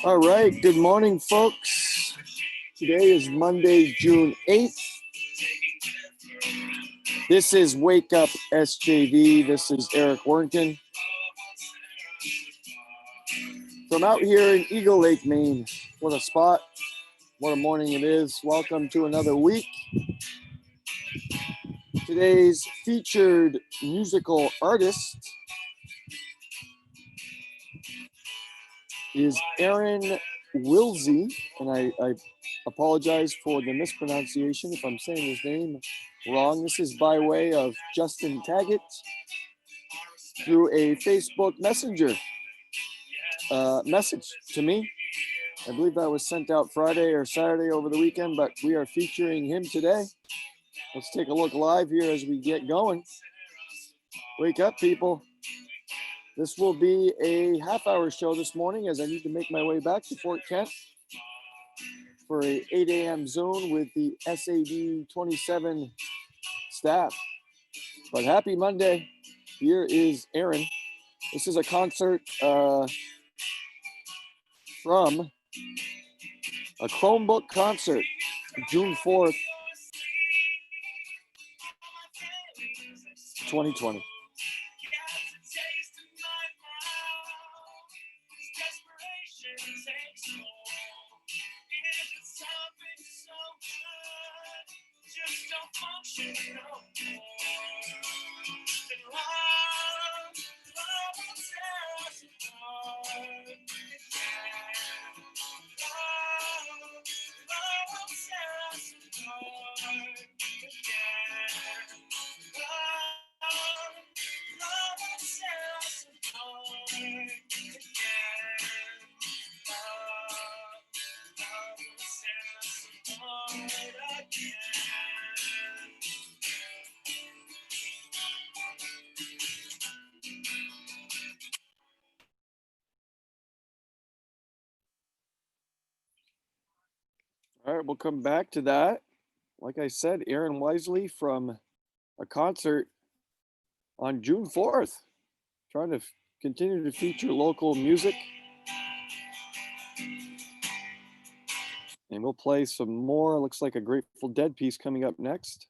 All right, good morning, folks. Today is Monday, June 8th. This is Wake Up SJV. This is Eric Warrington from out here in Eagle Lake, Maine. What a spot. What a morning it is. Welcome to another week. Today's featured musical artist is Aaron Wilsey, and I apologize for the mispronunciation if I'm saying his name wrong. This is by way of Justin Taggett through a Facebook Messenger message to me. I believe that was sent out Friday or Saturday over the weekend, but we are featuring him today. Let's take a look live here as we get going. Wake up, people. This will be a half-hour show this morning as I need to make my way back to Fort Kent for a 8 a.m. Zoom with the SAD 27 staff. But happy Monday. Here is Aaron. This is a concert from a Chromebook concert, June 4th, 2020. All right, we'll come back to that. Like I said, Aaron Wisely from a concert on June 4th, trying to continue to feature local music. And we'll play some more. Looks like a Grateful Dead piece coming up next.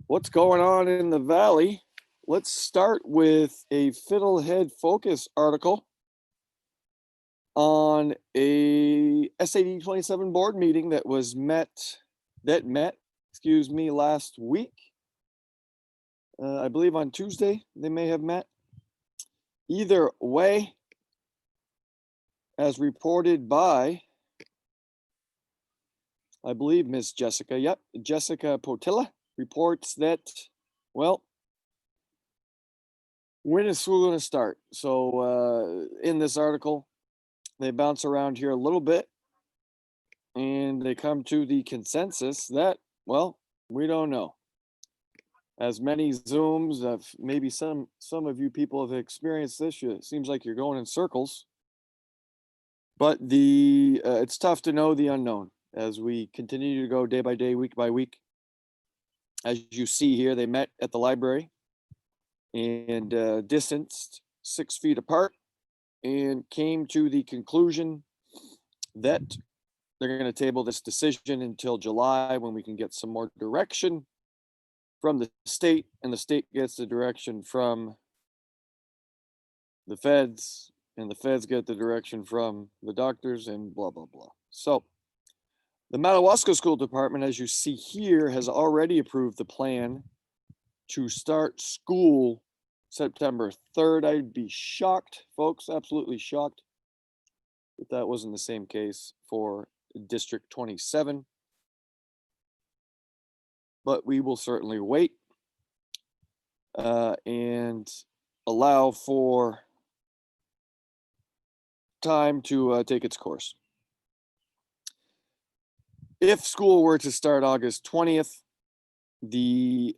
What's going on in the Valley? Let's start with a Fiddlehead Focus article on a SAD 27 board meeting that met last week. I believe on Tuesday they may have met. Either way, as reported by, I believe, Miss Jessica. Yep, Jessica Potilla reports that, well, when is school going to start? So in this article, they bounce around here a little bit and they come to the consensus that, well, we don't know. As many Zooms, maybe some of you people have experienced this. It seems like you're going in circles. But it's tough to know the unknown as we continue to go day by day, week by week. As you see here, they met at the library and distanced 6 feet apart and came to the conclusion that they're going to table this decision until July when we can get some more direction from the state, and the state gets the direction from the feds, and the feds get the direction from the doctors, and blah, blah, blah. So the Madawaska School Department, as you see here, has already approved the plan to start school September 3rd. I'd be shocked, folks, absolutely shocked, if that wasn't the same case for District 27. But we will certainly wait and allow for time to take its course. If school were to start August 20th, the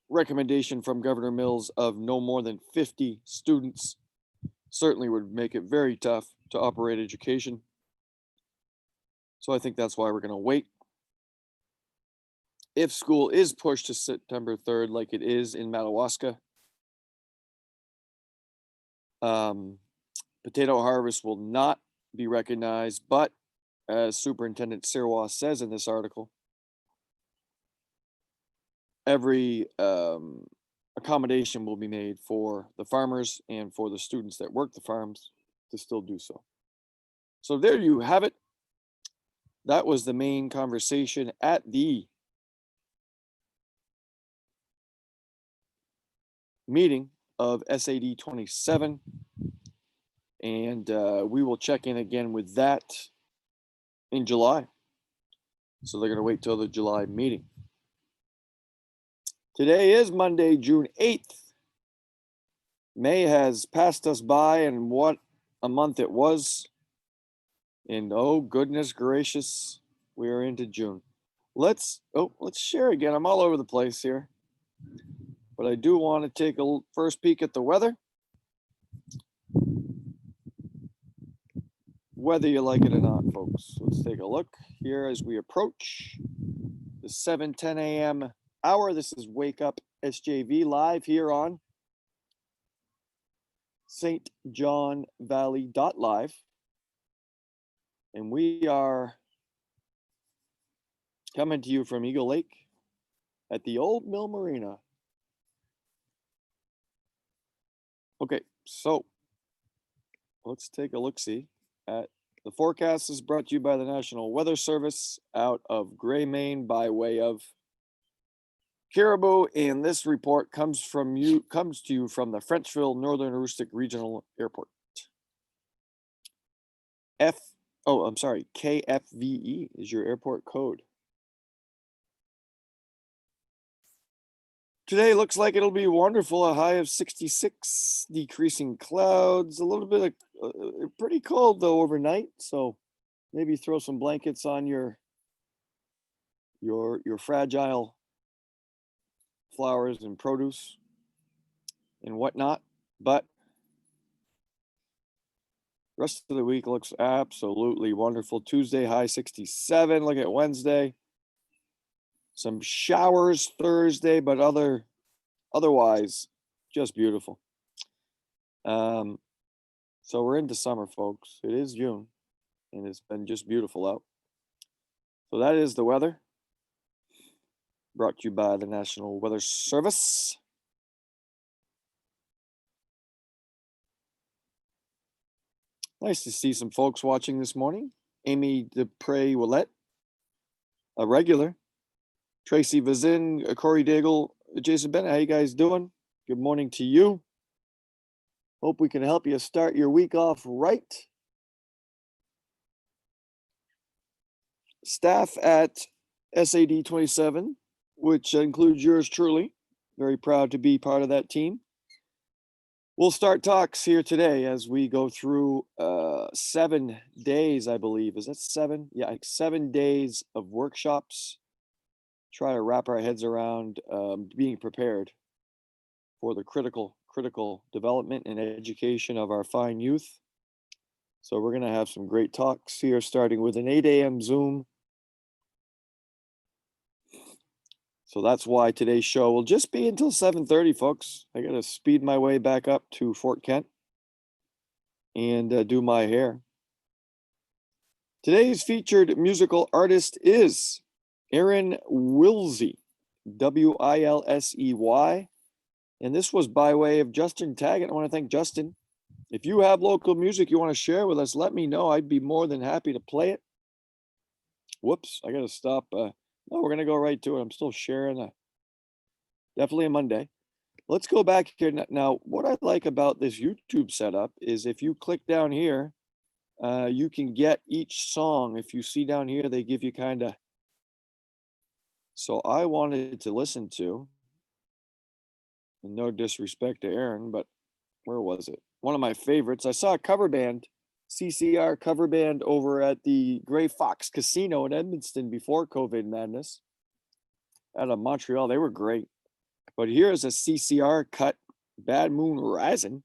recommendation from Governor Mills of no more than 50 students certainly would make it very tough to operate education. So I think that's why we're going to wait. If school is pushed to September 3rd, like it is in Madawaska, Potato harvest will not be recognized, but as Superintendent Sirwa says in this article, every accommodation will be made for the farmers and for the students that work the farms to still do so. So there you have it. That was the main conversation at the meeting of SAD 27. And we will check in again with that in July. So they're going to wait till the July meeting. Today is Monday, June 8th. May has passed us by, and what a month it was. And oh, goodness gracious, we are into June. Let's share again. I'm all over the place here. But I do want to take a first peek at the weather. Whether you like it or not, folks. Let's take a look here as we approach the 7:10 a.m. hour. This is Wake Up SJV live here on St. John Valley Live. And we are coming to you from Eagle Lake at the Old Mill Marina. Okay, so let's take a look-see at the forecast. Is brought to you by the National Weather Service out of Gray, Maine, by way of Caribou, and this report comes to you from the Frenchville Northern Aroostook Regional Airport. KFVE is your airport code. Today looks like it'll be wonderful. A high of 66, decreasing clouds, a little bit of pretty cold though overnight. So maybe throw some blankets on your fragile flowers and produce and whatnot. But rest of the week looks absolutely wonderful. Tuesday, high 67. Look at Wednesday. Some showers Thursday, but otherwise just beautiful. So we're into summer, folks. It is June, and it's been just beautiful out. So that is the weather, brought to you by the National Weather Service. Nice to see some folks watching this morning. Amy Dupre-Willette, a regular. Tracy Vazin, Corey Daigle, Jason Bennett, how you guys doing? Good morning to you. Hope we can help you start your week off right. Staff at SAD 27, which includes yours truly. Very proud to be part of that team. We'll start talks here today as we go through 7 days, I believe. Is that 7? Yeah, like 7 days of workshops. Try to wrap our heads around being prepared for the critical development and education of our fine youth. So we're going to have some great talks here, starting with an 8 a.m. Zoom. So that's why today's show will just be until 7:30, folks. I got to speed my way back up to Fort Kent and do my hair. Today's featured musical artist is Aaron Wilsey, Wilsey. And this was by way of Justin Taggart. I want to thank Justin. If you have local music you want to share with us, let me know. I'd be more than happy to play it. Whoops, I got to stop. No, we're going to go right to it. I'm still sharing. Definitely a Monday. Let's go back here. Now, what I like about this YouTube setup is if you click down here, you can get each song. If you see down here, they give you kind of. So I wanted to listen to, and no disrespect to Aaron, but where was it? One of my favorites. I saw a cover band, CCR cover band over at the Gray Fox Casino in Edmundston before COVID madness out of Montreal. They were great. But here's a CCR cut, Bad Moon Rising.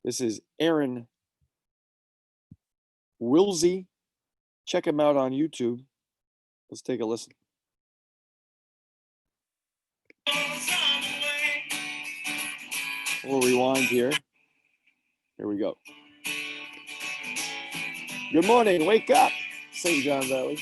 This is Aaron Wilsey. Check him out on YouTube. Let's take a listen. We'll rewind here. Here we go. Good morning. Wake up, St. John Valley.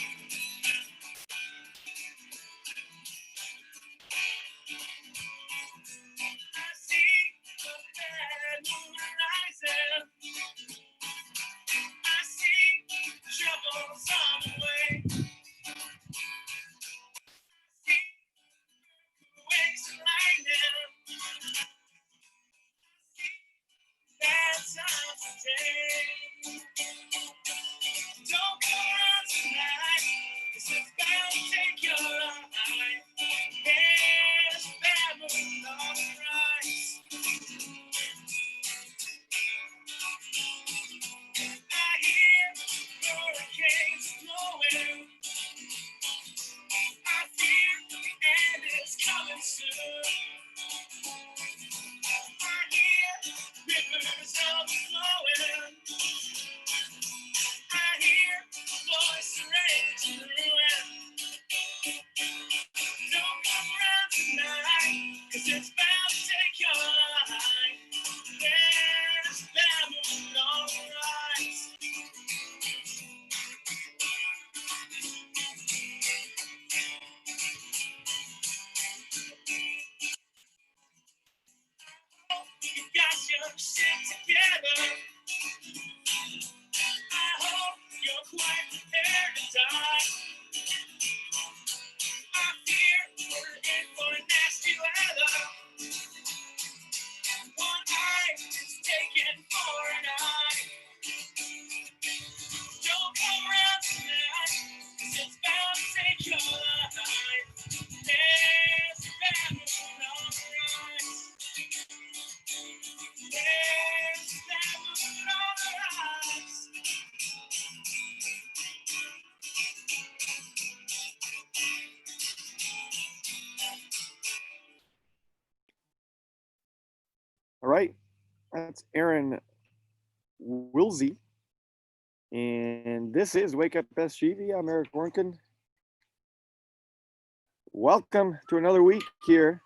All right, that's Aaron Wilsey, and this is Wake Up SGV. I'm Eric Warnken. Welcome to another week here,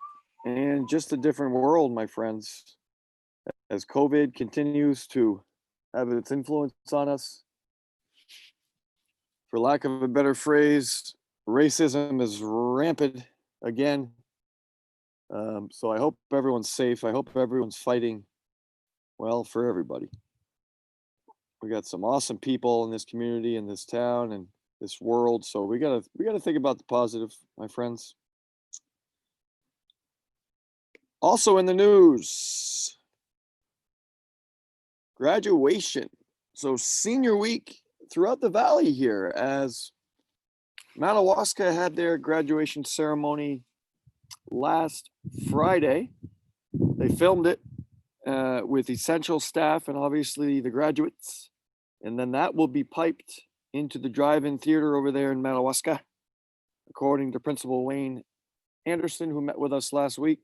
and just a different world, my friends, as COVID continues to have its influence on us. For lack of a better phrase, racism is rampant again. So I hope everyone's safe. I hope everyone's fighting well for everybody. We got some awesome people in this community, in this town, and this world. So we gotta think about the positive, my friends. Also in the news, graduation. So senior week throughout the valley here, as Madawaska had their graduation ceremony last Friday. They filmed it with essential staff and obviously the graduates. And then that will be piped into the drive-in theater over there in Madawaska, according to Principal Wayne Anderson, who met with us last week.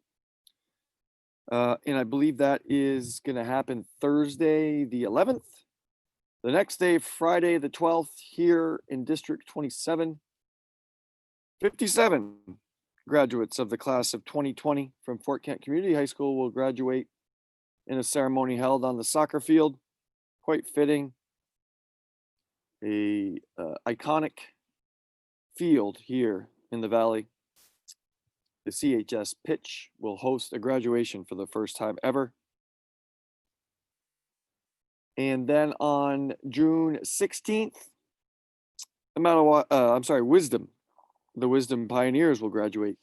And I believe that is going to happen Thursday, the 11th. The next day, Friday, the 12th, here in District 27. 57 graduates of the class of 2020 from Fort Kent Community High School will graduate in a ceremony held on the soccer field. Quite fitting. A iconic field here in the valley. The CHS pitch will host a graduation for the first time ever. And then on June 16th, Wisdom. The Wisdom Pioneers will graduate.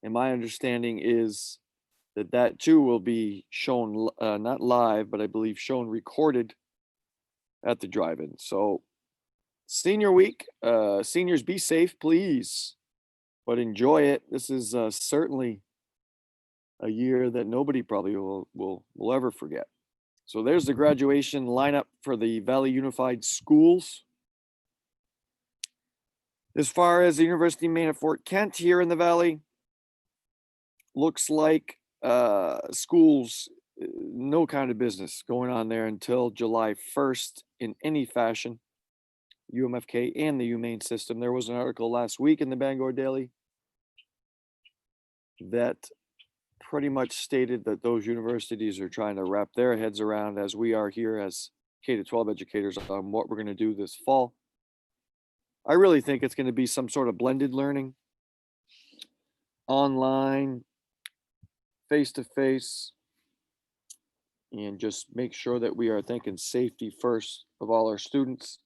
And my understanding is that too will be shown, not live, but I believe shown recorded at the drive-in. So senior week, seniors, be safe, please, but enjoy it. This is certainly a year that nobody probably will ever forget. So there's the graduation lineup for the Valley Unified Schools. As far as the University of Maine at Fort Kent here in the Valley, looks like schools, no kind of business going on there until July 1st in any fashion. UMFK and the UMaine system. There was an article last week in the Bangor Daily that pretty much stated that those universities are trying to wrap their heads around, as we are here as K-12 educators on what we're going to do this fall. I really think it's going to be some sort of blended learning, online, face to face, and just make sure that we are thinking safety first of all our students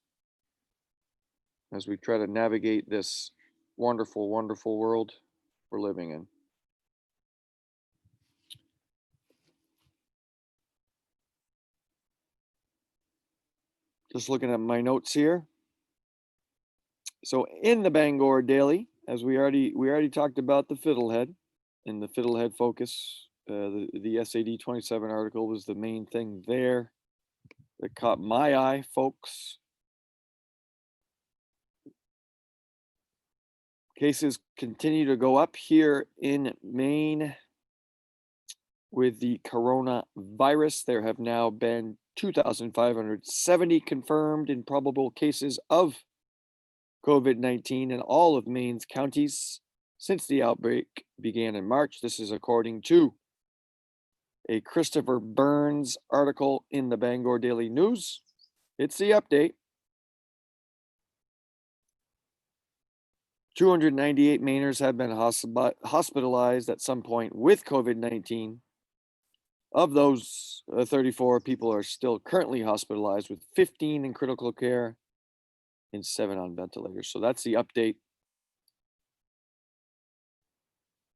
as we try to navigate this wonderful, wonderful world we're living in. Just looking at my notes here. So in the Bangor Daily, as we already talked about the Fiddlehead and the Fiddlehead Focus, the SAD 27 article was the main thing there that caught my eye, folks. Cases continue to go up here in Maine with the coronavirus. There have now been 2,570 confirmed and probable cases of COVID-19 in all of Maine's counties since the outbreak began in March. This is according to a Christopher Burns article in the Bangor Daily News. It's the update. 298 Mainers have been hospitalized at some point with COVID-19. Of those, 34 people are still currently hospitalized, with 15 in critical care and 7 on ventilators. So that's the update.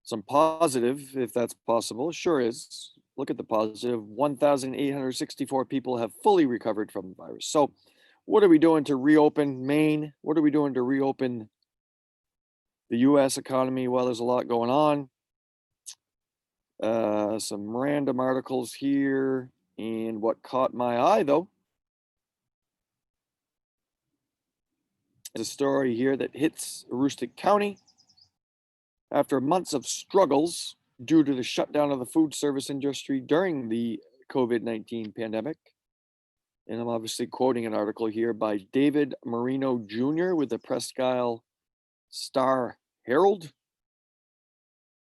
Some positive, if that's possible, sure is. Look at the positive. 1,864 people have fully recovered from the virus. So, what are we doing to reopen Maine? What are we doing to reopen the US economy? Well, there's a lot going on. Some random articles here. And what caught my eye, though, is a story here that hits Aroostook County. After months of struggles due to the shutdown of the food service industry during the COVID-19 pandemic, and I'm obviously quoting an article here by David Marino Jr. with the Presque Isle Star Herald.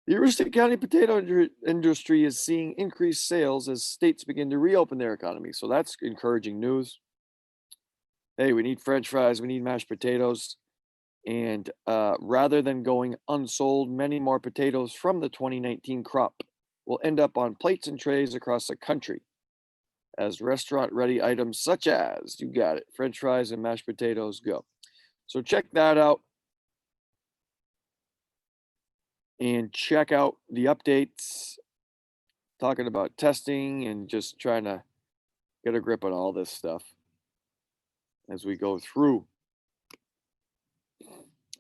The Aroostook County potato industry is seeing increased sales as states begin to reopen their economy. So that's encouraging news. Hey, we need French fries, we need mashed potatoes. And rather than going unsold, many more potatoes from the 2019 crop will end up on plates and trays across the country as restaurant ready items such as, you got it, French fries and mashed potatoes go. So check that out. And check out the updates talking about testing and just trying to get a grip on all this stuff as we go through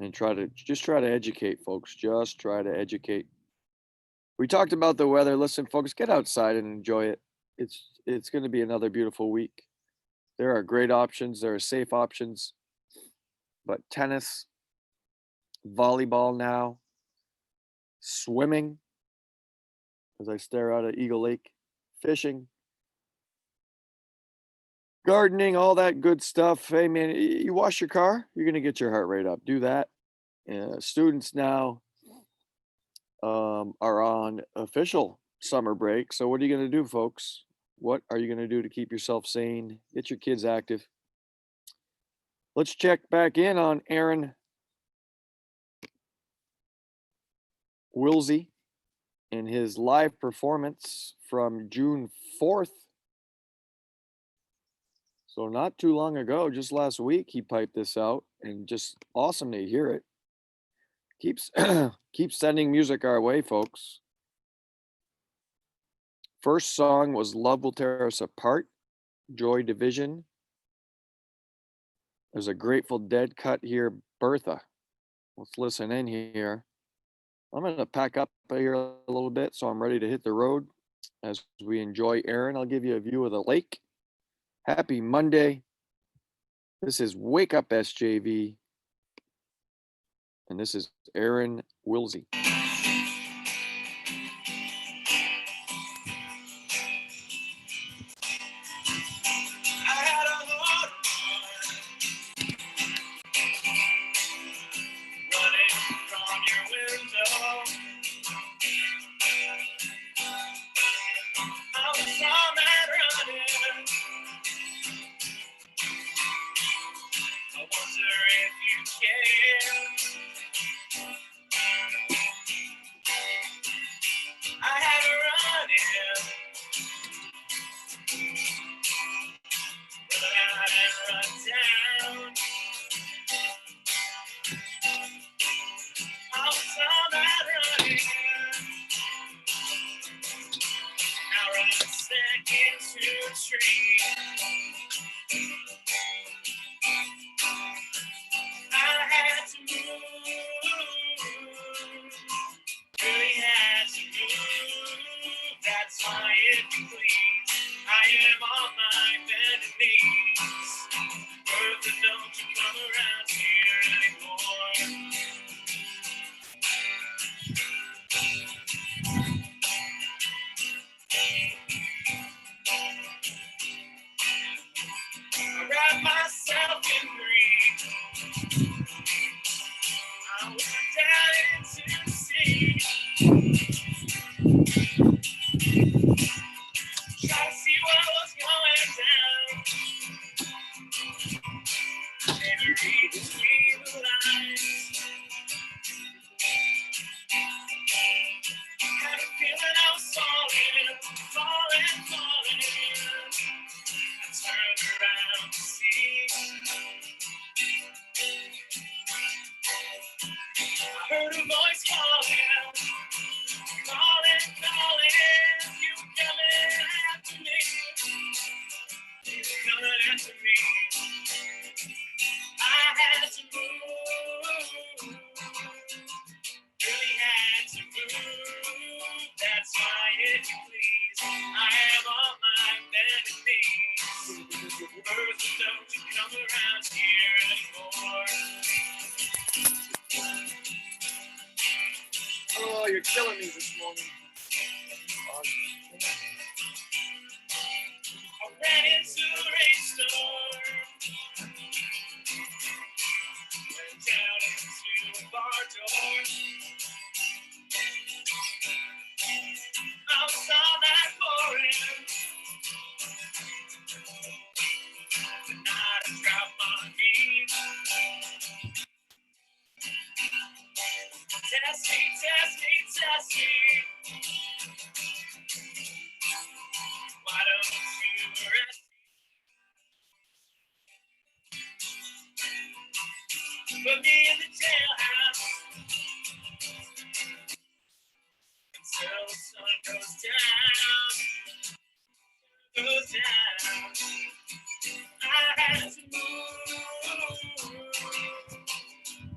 and try to educate folks. Just try to educate. We talked about the weather. Listen, folks, get outside and enjoy it. It's going to be another beautiful week. There are great options, there are safe options, but tennis, volleyball now, swimming, as I stare out at Eagle Lake, fishing, gardening, all that good stuff. Hey, man, you wash your car, you're going to get your heart rate up. Do that. Students now are on official summer break. So, what are you going to do, folks? What are you going to do to keep yourself sane? Get your kids active. Let's check back in on Aaron Wilsey in his live performance from June 4th. So not too long ago, just last week, he piped this out, and just awesome to hear it. Keeps keeps sending music our way, folks. First song was Love Will Tear Us Apart, Joy Division. There's a Grateful Dead cut here, Bertha. Let's listen in here. I'm going to pack up here a little bit, so I'm ready to hit the road as we enjoy Aaron. I'll give you a view of the lake. Happy Monday. This is Wake Up SJV, and this is Aaron Wilsey. answer if you can. I had a run-in, run out and run down. I was on that run-in. Now run second to a tree. I had to move, really had to move. That's why, if you please, I am on my bended knees. Bertha, don't you come around here anymore. I wrap myself in grief. I went down into the sea. Try to see what was going down. Maybe read between the lines. Had a feeling I was falling. I turned around to see. I heard a voice calling. You coming after me. You coming after me. I had to move. Really had to move. That's why, if you please, I am on my bended knees. Bertha, don't you come around here anymore. Oh, you're killing me this morning. I ran into a rainstorm. Went down into a bar door. I was on that pouring. The night I dropped my feet. Test me. Why don't you rest? Put me in the jailhouse until the sun goes down. I had to move.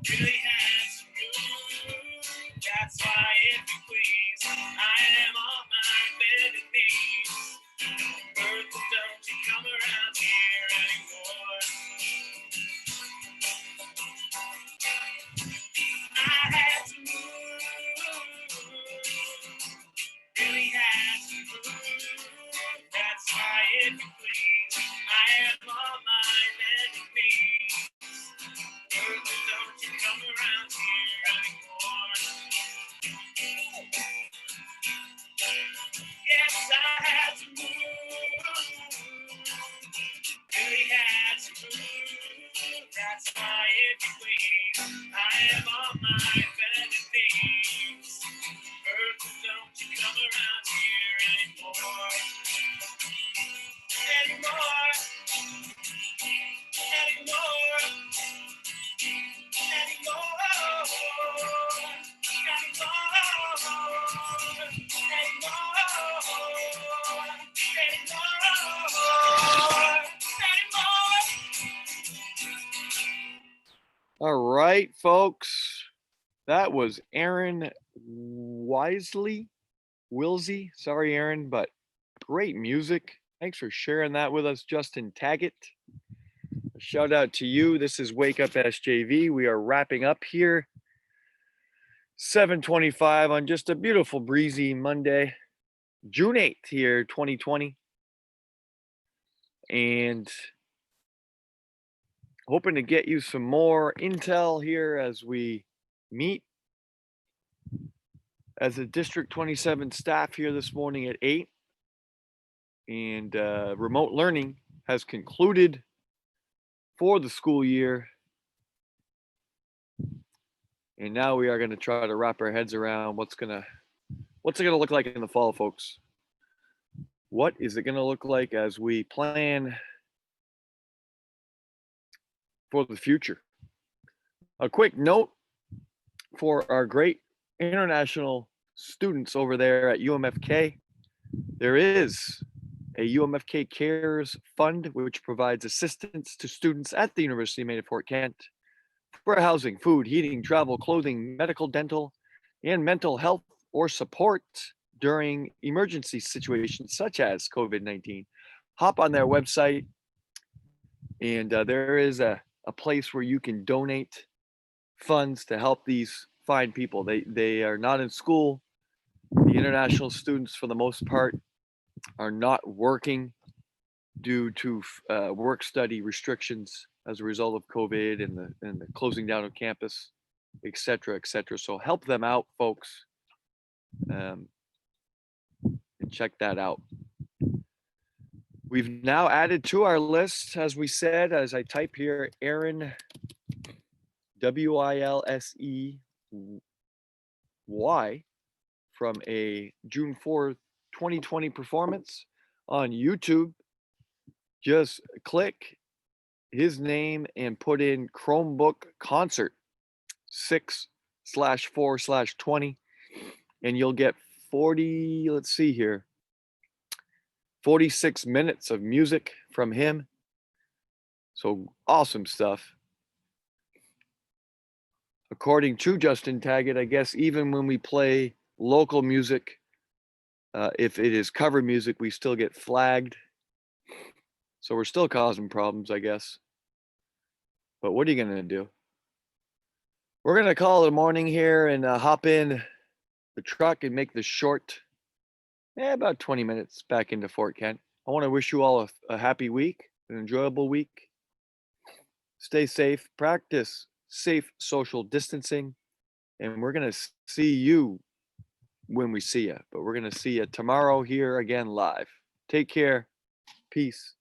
Really had to move. That's why, if you please, I am on my bended knees. Bertha, don't you come around here anymore. I had to move. Really had to move. That's why, if you please, I am on my bended knees. Bertha, don't you come around here anymore. Yes, I had to move. Really had to move. That's why, if you please, I am on my bended knees. Bertha, don't you come around here anymore. Anymore. All right, folks. That was Aaron Wilsey. Sorry, Aaron, but great music. Thanks for sharing that with us, Justin Taggett. A shout out to you. This is Wake Up SJV. We are wrapping up here. 7:25 on just a beautiful breezy Monday, June 8th here, 2020. And hoping to get you some more intel here as we meet as a District 27 staff here this morning at 8. And remote learning has concluded for the school year And now we are going to try to wrap our heads around what's it going to look like in the fall, folks. What is it going to look like as we plan for the future? A quick note for our great international students over there at UMFK. There is a UMFK Cares Fund, which provides assistance to students at the University of Maine at Fort Kent for housing, food, heating, travel, clothing, medical, dental, and mental health or support during emergency situations such as COVID-19. Hop on their website, and there is a place where you can donate funds to help these fine people. They are not in school. The international students, for the most part, are not working due to work study restrictions as a result of COVID and the closing down of campus, et cetera, et cetera. So help them out, folks, and check that out. We've now added to our list, as we said, as I type here, Aaron, Wilsey, from a June 4th, 2020 performance on YouTube. Just click his name and put in Chromebook concert 6/4/20, and you'll get 46 minutes of music from him. So awesome stuff. According to Justin Taggett, I guess even when we play local music, if it is cover music, we still get flagged. So we're still causing problems, I guess. But what are you going to do? We're going to call it a morning here and hop in the truck and make this short, about 20 minutes back into Fort Kent. I want to wish you all a happy week, an enjoyable week. Stay safe, practice safe social distancing, and we're going to see you when we see you. But we're going to see you tomorrow here again live. Take care. Peace.